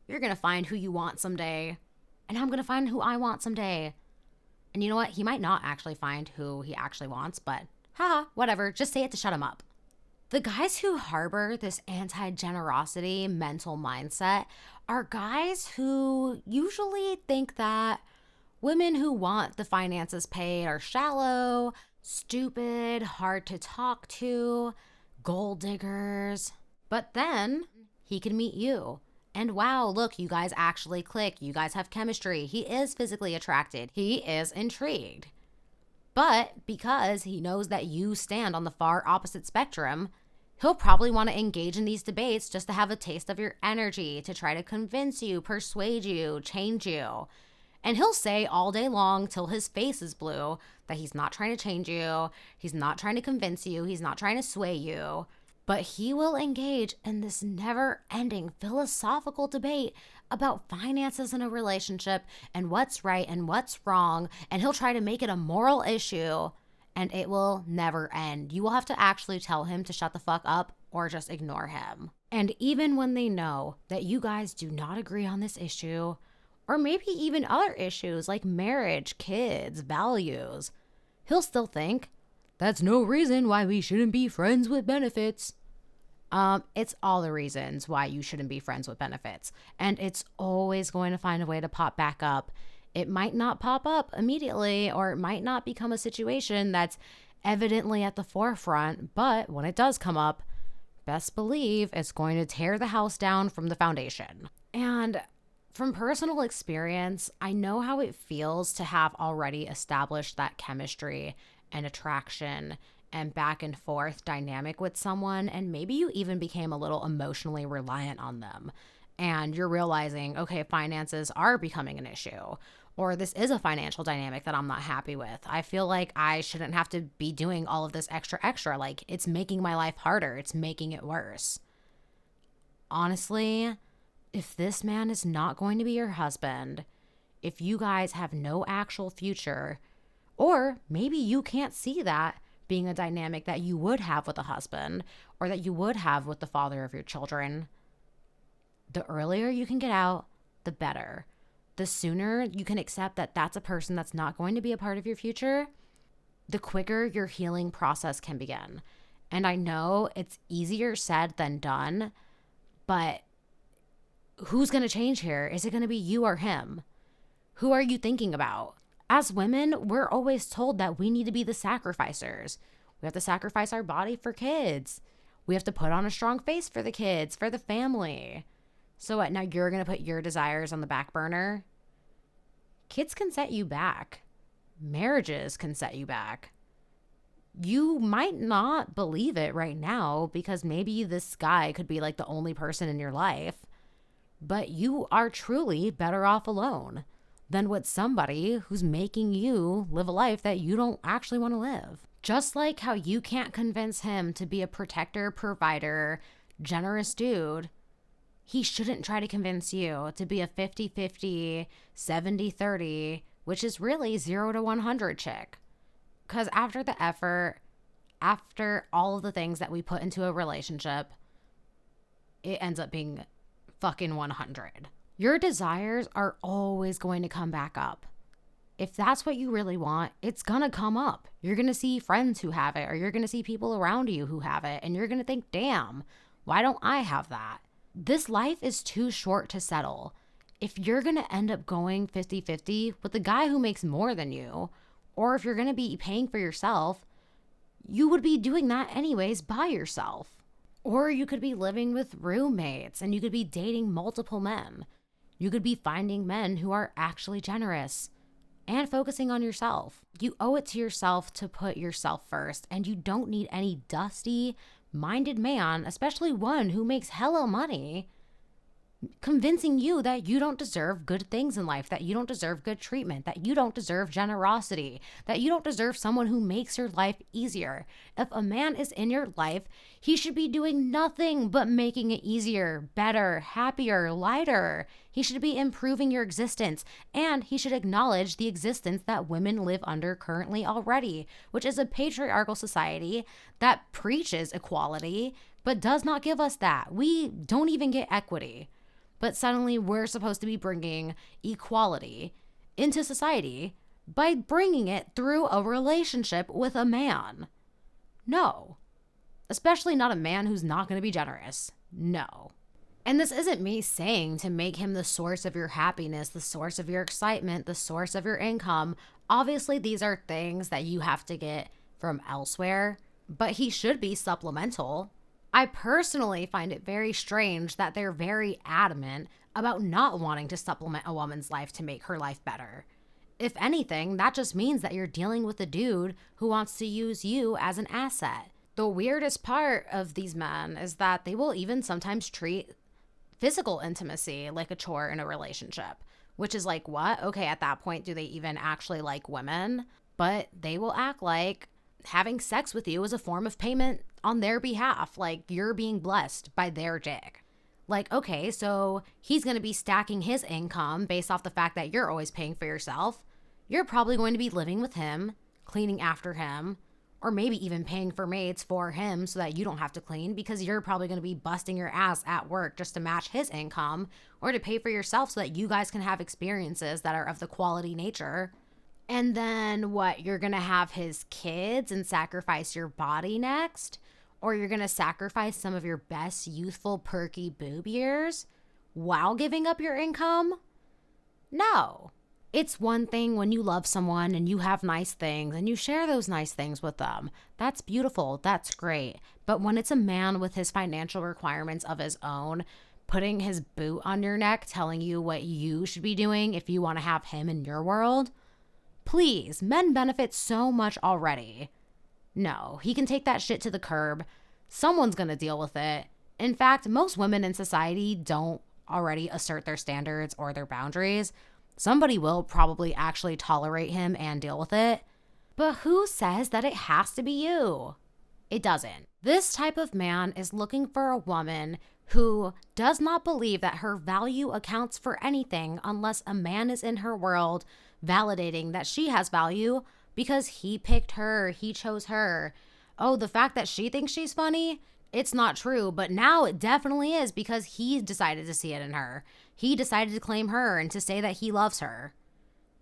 you're going to find who you want someday and I'm going to find who I want someday. And you know what? He might not actually find who he actually wants, but haha, whatever. Just say it to shut him up. The guys who harbor this anti-generosity mental mindset are guys who usually think that women who want the finances paid are shallow, stupid, hard to talk to, gold diggers. But then he can meet you. And wow, look, you guys actually click. You guys have chemistry. He is physically attracted. He is intrigued. But because he knows that you stand on the far opposite spectrum, he'll probably want to engage in these debates just to have a taste of your energy, to try to convince you, persuade you, change you. And he'll say all day long till his face is blue that he's not trying to change you, he's not trying to convince you, he's not trying to sway you. But he will engage in this never-ending philosophical debate about finances in a relationship and what's right and what's wrong, and he'll try to make it a moral issue. And it will never end. You will have to actually tell him to shut the fuck up or just ignore him. And even when they know that you guys do not agree on this issue, or maybe even other issues like marriage, kids, values, he'll still think, that's no reason why we shouldn't be friends with benefits. It's all the reasons why you shouldn't be friends with benefits. And it's always going to find a way to pop back up. It might not pop up immediately, or it might not become a situation that's evidently at the forefront, but when it does come up, best believe it's going to tear the house down from the foundation. And from personal experience, I know how it feels to have already established that chemistry and attraction and back and forth dynamic with someone, and maybe you even became a little emotionally reliant on them. And you're realizing, okay, finances are becoming an issue. Or this is a financial dynamic that I'm not happy with. I feel like I shouldn't have to be doing all of this extra. Like, it's making my life harder. It's making it worse. Honestly, if this man is not going to be your husband, if you guys have no actual future, or maybe you can't see that being a dynamic that you would have with a husband or that you would have with the father of your children, the earlier you can get out, the better. The sooner you can accept that that's a person that's not going to be a part of your future, the quicker your healing process can begin. And I know it's easier said than done, but who's going to change here? Is it going to be you or him? Who are you thinking about? As women, we're always told that we need to be the sacrificers. We have to sacrifice our body for kids. We have to put on a strong face for the kids, for the family. So what, now you're going to put your desires on the back burner? Kids can set you back. Marriages can set you back. You might not believe it right now because maybe this guy could be like the only person in your life, but you are truly better off alone than with somebody who's making you live a life that you don't actually want to live. Just like how you can't convince him to be a protector, provider, generous dude, he shouldn't try to convince you to be a 50-50, 70-30, which is really 0 to 100 chick. Because after the effort, after all of the things that we put into a relationship, it ends up being fucking 100. Your desires are always going to come back up. If that's what you really want, it's gonna come up. You're gonna see friends who have it, or you're gonna see people around you who have it, and you're gonna think, damn, why don't I have that? This life is too short to settle. If you're gonna end up going 50-50 with the guy who makes more than you, or if you're gonna be paying for yourself, you would be doing that anyways by yourself. Or you could be living with roommates and you could be dating multiple men. You could be finding men who are actually generous and focusing on yourself. You owe it to yourself to put yourself first, and you don't need any dusty-minded man, especially one who makes hella money, convincing you that you don't deserve good things in life, that you don't deserve good treatment, that you don't deserve generosity, that you don't deserve someone who makes your life easier. If a man is in your life, he should be doing nothing but making it easier, better, happier, lighter. He should be improving your existence, and he should acknowledge the existence that women live under currently already, which is a patriarchal society that preaches equality, but does not give us that. We don't even get equity. But suddenly we're supposed to be bringing equality into society by bringing it through a relationship with a man. No. Especially not a man who's not going to be generous. No. And this isn't me saying to make him the source of your happiness, the source of your excitement, the source of your income. Obviously, these are things that you have to get from elsewhere, but he should be supplemental. I personally find it very strange that they're very adamant about not wanting to supplement a woman's life to make her life better. If anything, that just means that you're dealing with a dude who wants to use you as an asset. The weirdest part of these men is that they will even sometimes treat physical intimacy like a chore in a relationship, which is like, what? Okay, at that point, do they even actually like women? But they will act like having sex with you is a form of payment on their behalf, like you're being blessed by their dick. Like, okay, so he's going to be stacking his income based off the fact that you're always paying for yourself. You're probably going to be living with him, cleaning after him, or maybe even paying for maids for him so that you don't have to clean, because you're probably going to be busting your ass at work just to match his income or to pay for yourself so that you guys can have experiences that are of the quality nature. And then what, you're going to have his kids and sacrifice your body next? Or you're going to sacrifice some of your best youthful perky boob years while giving up your income? No. It's one thing when you love someone and you have nice things and you share those nice things with them. That's beautiful. That's great. But when it's a man with his financial requirements of his own, putting his boot on your neck, telling you what you should be doing if you want to have him in your world, please, men benefit so much already. No, he can take that shit to the curb. Someone's going to deal with it. In fact, most women in society don't already assert their standards or their boundaries. Somebody will probably actually tolerate him and deal with it. But who says that it has to be you? It doesn't. This type of man is looking for a woman who does not believe that her value accounts for anything unless a man is in her world validating that she has value because he picked her, he chose her. Oh, the fact that she thinks she's funny, it's not true, but now it definitely is because he decided to see it in her. He decided to claim her and to say that he loves her.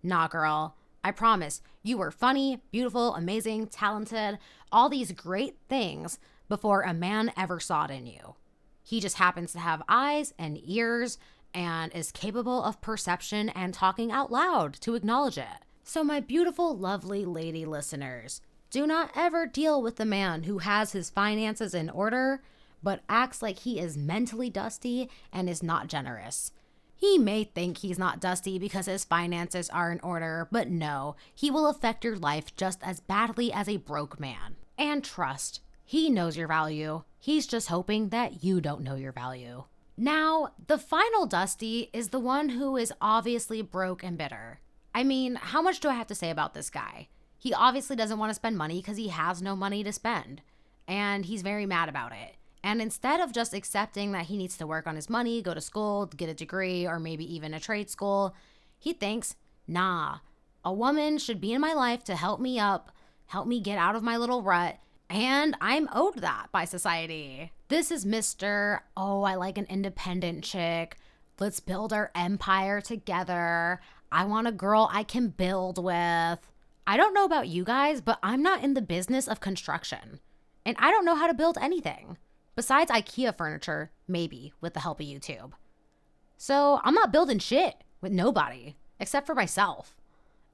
Nah, girl. I promise, you were funny, beautiful, amazing, talented, all these great things before a man ever saw it in you. He just happens to have eyes and ears and is capable of perception and talking out loud to acknowledge it. So my beautiful, lovely lady listeners, do not ever deal with the man who has his finances in order, but acts like he is mentally dusty and is not generous. He may think he's not dusty because his finances are in order, but no, he will affect your life just as badly as a broke man. And trust, he knows your value. He's just hoping that you don't know your value. Now, the final dusty is the one who is obviously broke and bitter. I mean, how much do I have to say about this guy? He obviously doesn't want to spend money because he has no money to spend, and he's very mad about it. And instead of just accepting that he needs to work on his money, go to school, get a degree, or maybe even a trade school, he thinks, nah, a woman should be in my life to help me up, help me get out of my little rut, and I'm owed that by society. This is Mr. Oh, I like an independent chick. Let's build our empire together. I want a girl I can build with. I don't know about you guys, but I'm not in the business of construction. And I don't know how to build anything. Besides IKEA furniture, maybe, with the help of YouTube. So I'm not building shit with nobody, except for myself.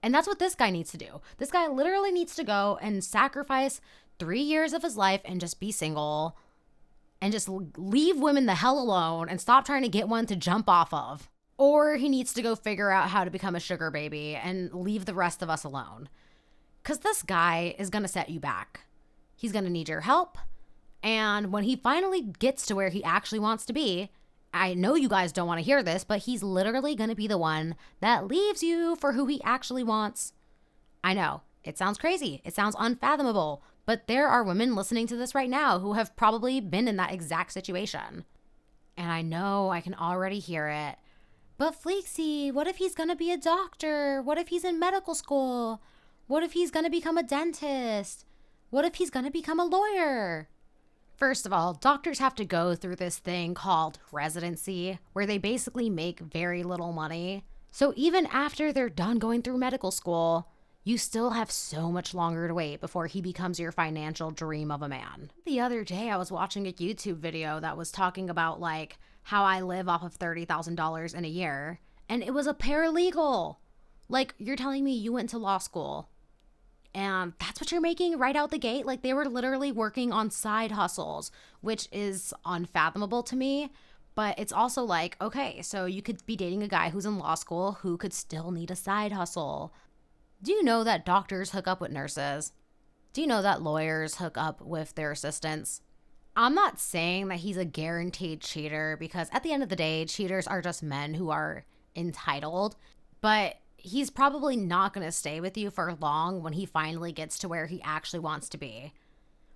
And that's what this guy needs to do. This guy literally needs to go and sacrifice 3 years of his life and just be single and just leave women the hell alone and stop trying to get one to jump off of. Or he needs to go figure out how to become a sugar baby and leave the rest of us alone. Because this guy is going to set you back. He's going to need your help. And when he finally gets to where he actually wants to be, I know you guys don't want to hear this, but he's literally going to be the one that leaves you for who he actually wants. I know, it sounds crazy. It sounds unfathomable. But there are women listening to this right now who have probably been in that exact situation. And I know I can already hear it. But Fleeksie, what if he's going to be a doctor? What if he's in medical school? What if he's going to become a dentist? What if he's going to become a lawyer? First of all, doctors have to go through this thing called residency, where they basically make very little money. So even after they're done going through medical school, you still have so much longer to wait before he becomes your financial dream of a man. The other day, I was watching a YouTube video that was talking about like how I live off of $30,000 in a year, and it was a paralegal. Like, you're telling me you went to law school and that's what you're making right out the gate? Like, they were literally working on side hustles, which is unfathomable to me. But it's also like, okay, so you could be dating a guy who's in law school who could still need a side hustle. Do you know that doctors hook up with nurses? Do you know that lawyers hook up with their assistants? I'm not saying that he's a guaranteed cheater because at the end of the day, cheaters are just men who are entitled. But he's probably not going to stay with you for long when he finally gets to where he actually wants to be.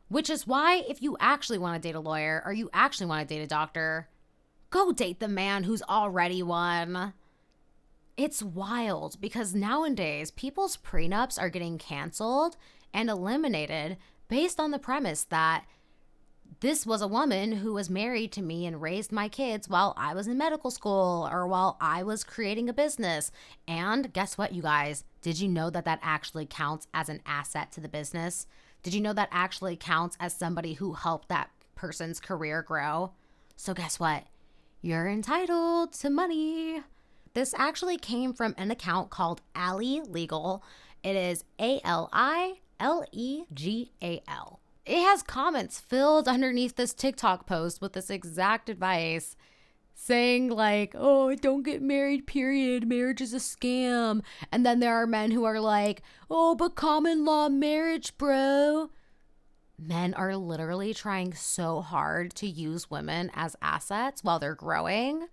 Which is why if you actually want to date a lawyer or you actually want to date a doctor, go date the man who's already one. It's wild because nowadays people's prenups are getting canceled and eliminated based on the premise that this was a woman who was married to me and raised my kids while I was in medical school or while I was creating a business. And guess what, you guys? Did you know that that actually counts as an asset to the business? Did you know that actually counts as somebody who helped that person's career grow? So guess what? You're entitled to money. This actually came from an account called Ali Legal. It is ALILEGAL. It has comments filled underneath this TikTok post with this exact advice saying like, oh, don't get married, period. Marriage is a scam. And then there are men who are like, oh, but common law marriage, bro. Men are literally trying so hard to use women as assets while they're growing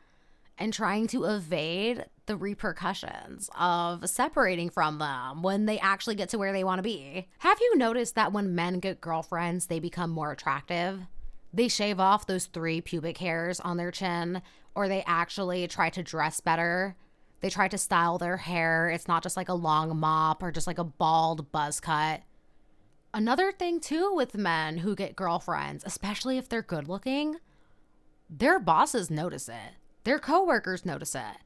and trying to evade the repercussions of separating from them when they actually get to where they want to be. Have you noticed that when men get girlfriends, they become more attractive? They shave off those 3 pubic hairs on their chin, or they actually try to dress better. They try to style their hair. It's not just like a long mop or just like a bald buzz cut. Another thing too with men who get girlfriends, especially if they're good looking, their bosses notice it. Their coworkers notice it.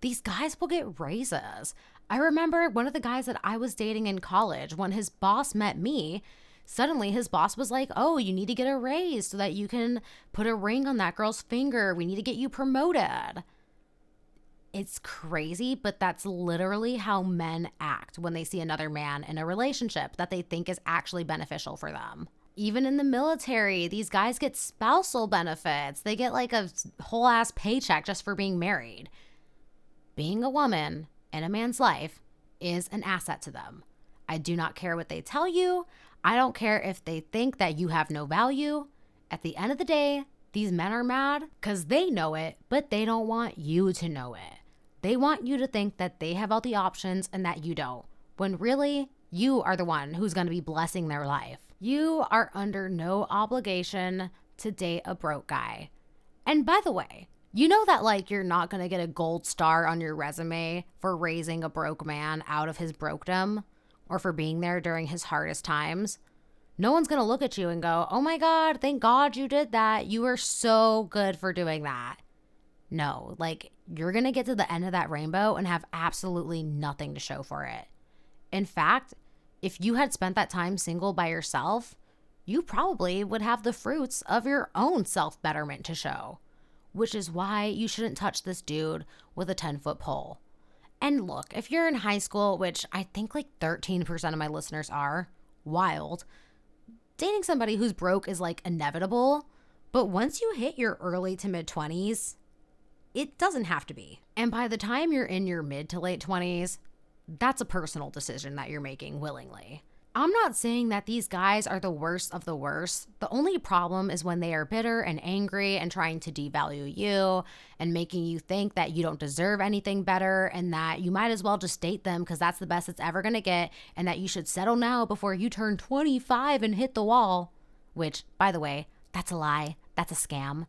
These guys will get raises. I remember one of the guys that I was dating in college, when his boss met me, suddenly his boss was like, oh, you need to get a raise so that you can put a ring on that girl's finger. We need to get you promoted. It's crazy, but that's literally how men act when they see another man in a relationship that they think is actually beneficial for them. Even in the military, these guys get spousal benefits. They get like a whole ass paycheck just for being married. Being a woman in a man's life is an asset to them. I do not care what they tell you. I don't care if they think that you have no value. At the end of the day, these men are mad because they know it, but they don't want you to know it. They want you to think that they have all the options and that you don't, when really, you are the one who's going to be blessing their life. You are under no obligation to date a broke guy. And by the way, you know that like you're not going to get a gold star on your resume for raising a broke man out of his brokedom or for being there during his hardest times. No one's going to look at you and go, oh my God, thank God you did that. You were so good for doing that. No, like you're going to get to the end of that rainbow and have absolutely nothing to show for it. In fact, if you had spent that time single by yourself, you probably would have the fruits of your own self-betterment to show, which is why you shouldn't touch this dude with a 10-foot pole. And look, if you're in high school, which I think like 13% of my listeners are, wild, dating somebody who's broke is like inevitable. But once you hit your early to mid 20s, it doesn't have to be. And by the time you're in your mid to late 20s, that's a personal decision that you're making willingly. I'm not saying that these guys are the worst of the worst. The only problem is when they are bitter and angry and trying to devalue you and making you think that you don't deserve anything better and that you might as well just date them because that's the best it's ever going to get and that you should settle now before you turn 25 and hit the wall. Which, by the way, that's a lie. That's a scam.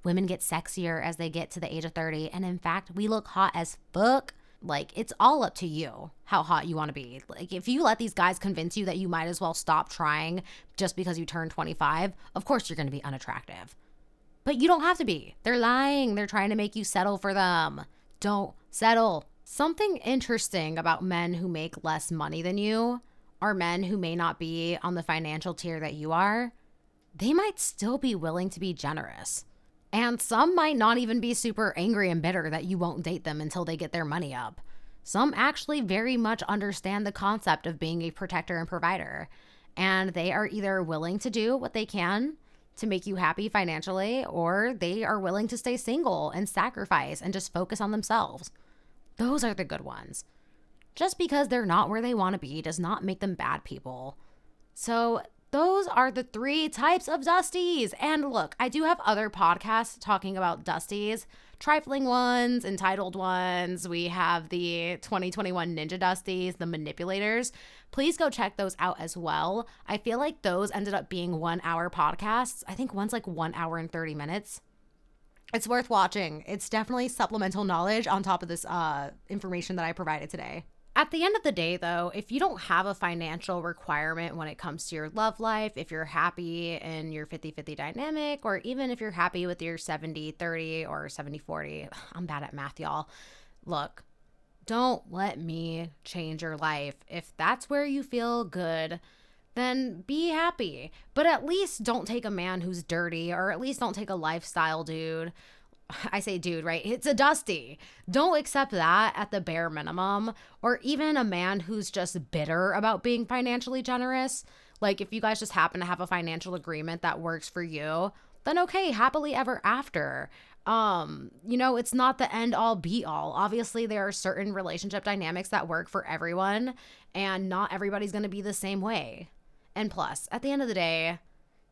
Women get sexier as they get to the age of 30. And in fact, we look hot as fuck. Like, it's all up to you how hot you want to be. Like, if you let these guys convince you that you might as well stop trying just because you turned 25, of course you're going to be unattractive. But you don't have to be. They're lying. They're trying to make you settle for them. Don't settle. Something interesting about men who make less money than you, or men who may not be on the financial tier that you are, they might still be willing to be generous. And some might not even be super angry and bitter that you won't date them until they get their money up. Some actually very much understand the concept of being a protector and provider. And they are either willing to do what they can to make you happy financially, or they are willing to stay single and sacrifice and just focus on themselves. Those are the good ones. Just because they're not where they want to be does not make them bad people. So those are the 3 types of dusties. And look, I do have other podcasts talking about dusties, trifling ones, entitled ones. We have the 2021 Ninja Dusties, the manipulators. Please go check those out as well. I feel like those ended up being 1-hour podcasts. I think one's like 1 hour and 30 minutes. It's worth watching. It's definitely supplemental knowledge on top of this information that I provided today. At the end of the day, though, if you don't have a financial requirement when it comes to your love life, if you're happy in your 50-50 dynamic, or even if you're happy with your 70-30 or 70-40, I'm bad at math, y'all. Look, don't let me change your life. If that's where you feel good, then be happy. But at least don't take a man who's dirty, or at least don't take a lifestyle dude. I say dude, right? It's a dusty. Don't accept that at the bare minimum. Or even a man who's just bitter about being financially generous. Like, if you guys just happen to have a financial agreement that works for you, then okay, happily ever after. It's not the end all be all. Obviously, there are certain relationship dynamics that work for everyone, and not everybody's going to be the same way. And plus, at the end of the day,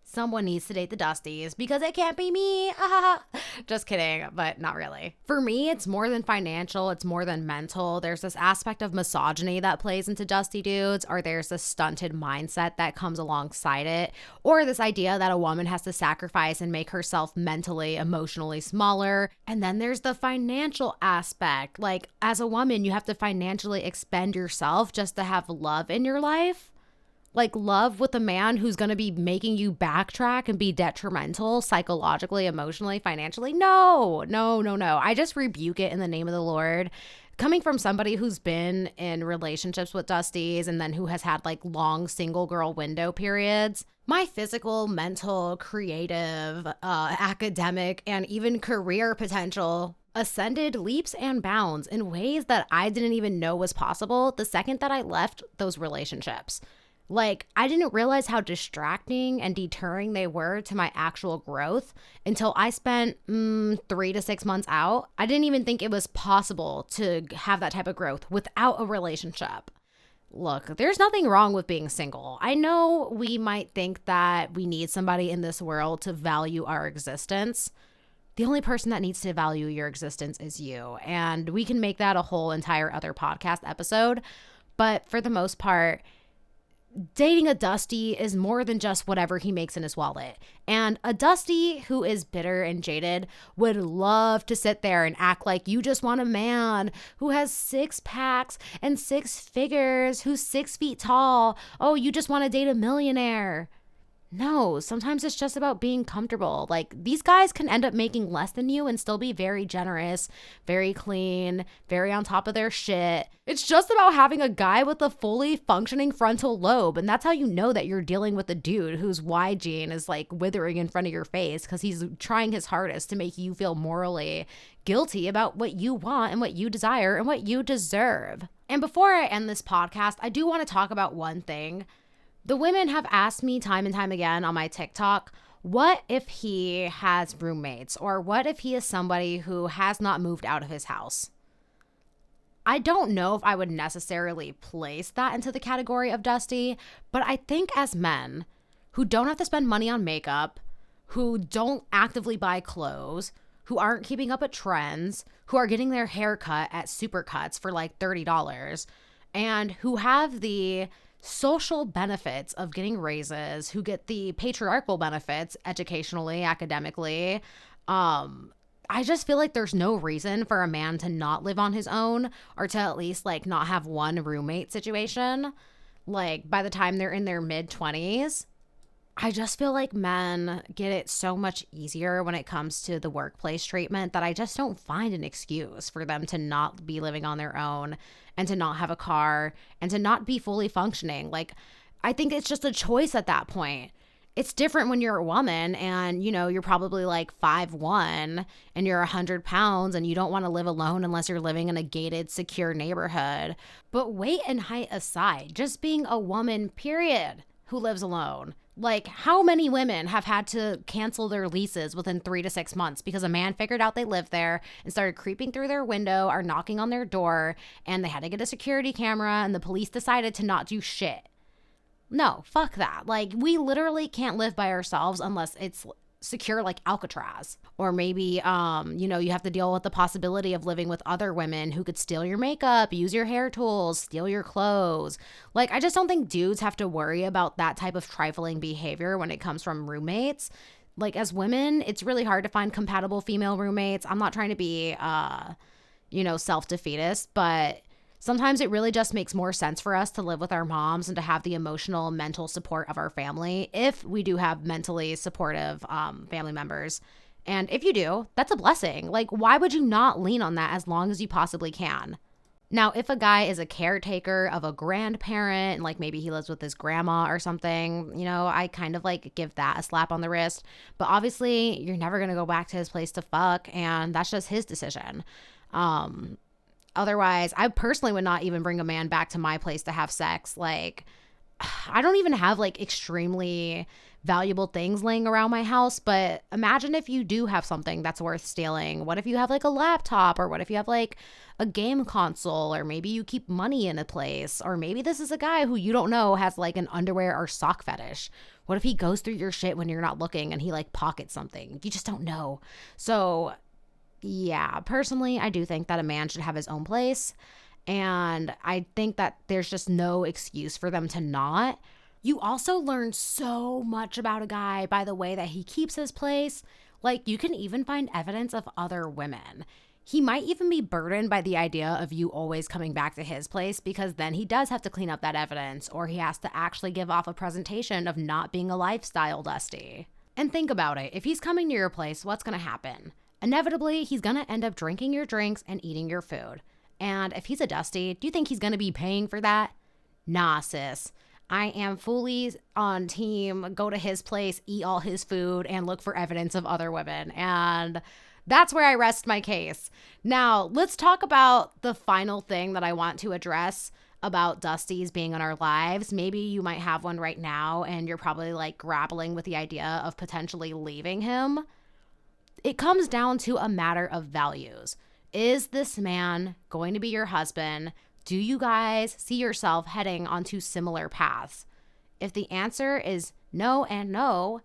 Someone needs to date the Dusties because it can't be me. Just kidding, but not really. For me, it's more than financial. It's more than mental. There's this aspect of misogyny that plays into Dusty dudes, or there's this stunted mindset that comes alongside it, or this idea that a woman has to sacrifice and make herself mentally, emotionally smaller. And then there's the financial aspect. Like, as a woman, you have to financially expend yourself just to have love in your life. Like, love with a man who's going to be making you backtrack and be detrimental psychologically, emotionally, financially. No. I just rebuke it in the name of the Lord. Coming from somebody who's been in relationships with Dusties and then who has had like long single girl window periods, my physical, mental, creative, academic, and even career potential ascended leaps and bounds in ways that I didn't even know was possible the second that I left those relationships. Like, I didn't realize how distracting and deterring they were to my actual growth until I spent 3 to 6 months out. I didn't even think it was possible to have that type of growth without a relationship. Look, there's nothing wrong with being single. I know we might think that we need somebody in this world to value our existence. The only person that needs to value your existence is you. And we can make that a whole entire other podcast episode. But for the most part, dating a Dusty is more than just whatever he makes in his wallet. And a Dusty who is bitter and jaded would love to sit there and act like you just want a man who has 6 packs and 6 figures, who's 6 feet tall. Oh, you just want to date a millionaire. No, sometimes it's just about being comfortable. Like, these guys can end up making less than you and still be very generous, very clean, very on top of their shit. It's just about having a guy with a fully functioning frontal lobe. And that's how you know that you're dealing with a dude whose Y gene is like withering in front of your face because he's trying his hardest to make you feel morally guilty about what you want and what you desire and what you deserve. And before I end this podcast, I do want to talk about one thing. The women have asked me time and time again on my TikTok, what if he has roommates, or what if he is somebody who has not moved out of his house? I don't know if I would necessarily place that into the category of Dusty, but I think as men who don't have to spend money on makeup, who don't actively buy clothes, who aren't keeping up with trends, who are getting their hair cut at Supercuts for like $30, and who have the social benefits of getting raises, who get the patriarchal benefits educationally, academically. I just feel like there's no reason for a man to not live on his own or to at least like not have one roommate situation. Like by the time they're in their mid-20s, I just feel like men get it so much easier when it comes to the workplace treatment that I just don't find an excuse for them to not be living on their own and to not have a car and to not be fully functioning. Like, I think it's just a choice at that point. It's different when you're a woman and, you know, you're probably like 5'1" and you're 100 pounds and you don't want to live alone unless you're living in a gated, secure neighborhood. But weight and height aside, just being a woman, period, who lives alone. Like, how many women have had to cancel their leases within 3 to 6 months because a man figured out they lived there and started creeping through their window or knocking on their door, and they had to get a security camera and the police decided to not do shit? No, fuck that. Like, we literally can't live by ourselves unless it's secure like Alcatraz. Or maybe, you have to deal with the possibility of living with other women who could steal your makeup, use your hair tools, steal your clothes. Like, I just don't think dudes have to worry about that type of trifling behavior when it comes from roommates. Like, as women, it's really hard to find compatible female roommates. I'm not trying to be, self-defeatist, but sometimes it really just makes more sense for us to live with our moms and to have the emotional, mental support of our family if we do have mentally supportive family members. And if you do, that's a blessing. Like, why would you not lean on that as long as you possibly can? Now, if a guy is a caretaker of a grandparent, like maybe he lives with his grandma or something, I kind of like give that a slap on the wrist. But obviously, you're never going to go back to his place to fuck, and that's just his decision. Otherwise, I personally would not even bring a man back to my place to have sex. Like, I don't even have like extremely valuable things laying around my house, but imagine if you do have something that's worth stealing. What if you have like a laptop, or what if you have like a game console, or maybe you keep money in a place, or maybe this is a guy who you don't know has like an underwear or sock fetish. What if he goes through your shit when you're not looking and he like pockets something? You just don't know. So yeah, personally, I do think that a man should have his own place. And I think that there's just no excuse for them to not. You also learn so much about a guy by the way that he keeps his place. Like, you can even find evidence of other women. He might even be burdened by the idea of you always coming back to his place, because then he does have to clean up that evidence, or he has to actually give off a presentation of not being a lifestyle dusty. And think about it. If he's coming to your place, what's going to happen? Inevitably, he's going to end up drinking your drinks and eating your food. And if he's a dusty, do you think he's going to be paying for that? Nah, sis. I am fully on team go to his place, eat all his food, and look for evidence of other women. And that's where I rest my case. Now, let's talk about the final thing that I want to address about dusties being in our lives. Maybe you might have one right now and you're probably like grappling with the idea of potentially leaving him. It comes down to a matter of values. Is this man going to be your husband? Do you guys see yourself heading onto similar paths? If the answer is no and no,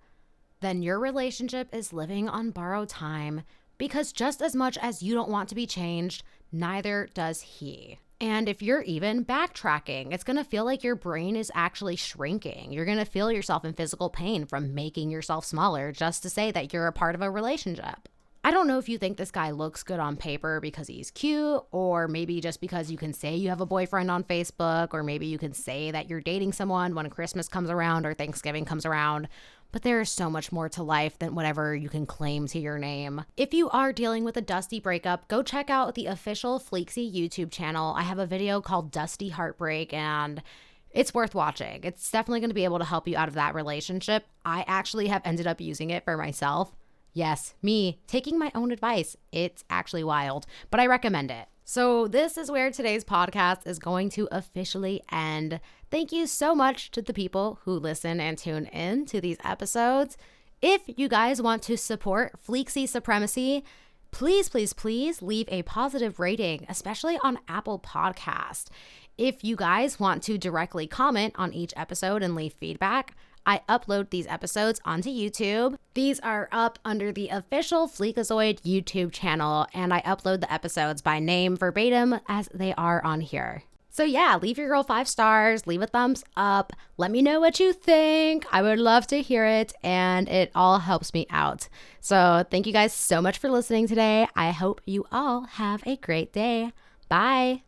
then your relationship is living on borrowed time, because just as much as you don't want to be changed, neither does he. And if you're even backtracking, it's going to feel like your brain is actually shrinking. You're going to feel yourself in physical pain from making yourself smaller just to say that you're a part of a relationship. I don't know if you think this guy looks good on paper because he's cute, or maybe just because you can say you have a boyfriend on Facebook, or maybe you can say that you're dating someone when Christmas comes around or Thanksgiving comes around. But there is so much more to life than whatever you can claim to your name. If you are dealing with a dusty breakup, go check out the official Fleeksie YouTube channel. I have a video called Dusty Heartbreak, and it's worth watching. It's definitely going to be able to help you out of that relationship. I actually have ended up using it for myself. Yes, me taking my own advice. It's actually wild, but I recommend it. So this is where today's podcast is going to officially end. Thank you so much to the people who listen and tune in to these episodes. If you guys want to support Fleeksie Supremacy, please, please, please leave a positive rating, especially on Apple Podcast. If you guys want to directly comment on each episode and leave feedback, I upload these episodes onto YouTube. These are up under the official Fleekazoid YouTube channel, and I upload the episodes by name verbatim as they are on here. So yeah, leave your girl 5 stars, leave a thumbs up, let me know what you think. I would love to hear it, and it all helps me out. So thank you guys so much for listening today. I hope you all have a great day. Bye.